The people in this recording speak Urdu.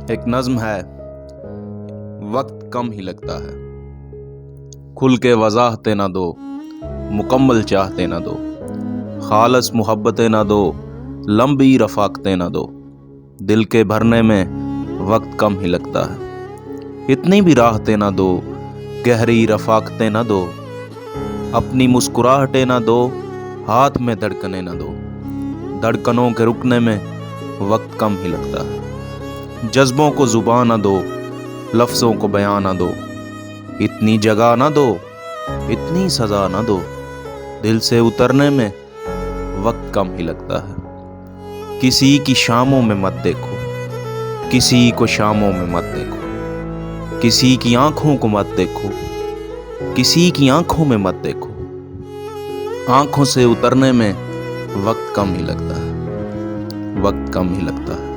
ایک نظم ہے، وقت کم ہی لگتا ہے، کھل کے وضاحتیں نہ دو، مکمل چاہتے نہ دو، خالص محبتیں نہ دو، لمبی رفاقتیں نہ دو، دل کے بھرنے میں وقت کم ہی لگتا ہے، اتنی بھی راحتیں نہ دو، گہری رفاقتیں نہ دو، اپنی مسکراہٹیں نہ دو، ہاتھ میں دھڑکنیں نہ دو، دھڑکنوں کے رکنے میں وقت کم ہی لگتا ہے، جذبوں کو زبان نہ دو، لفظوں کو بیان نہ دو، اتنی جگہ نہ دو، اتنی سزا نہ دو، دل سے اترنے میں وقت کم ہی لگتا ہے، کسی کی شاموں میں مت دیکھو، کسی کو شاموں میں مت دیکھو، کسی کی آنکھوں کو مت دیکھو، کسی کی آنکھوں میں مت دیکھو، آنکھوں سے اترنے میں وقت کم ہی لگتا ہے، وقت کم ہی لگتا ہے۔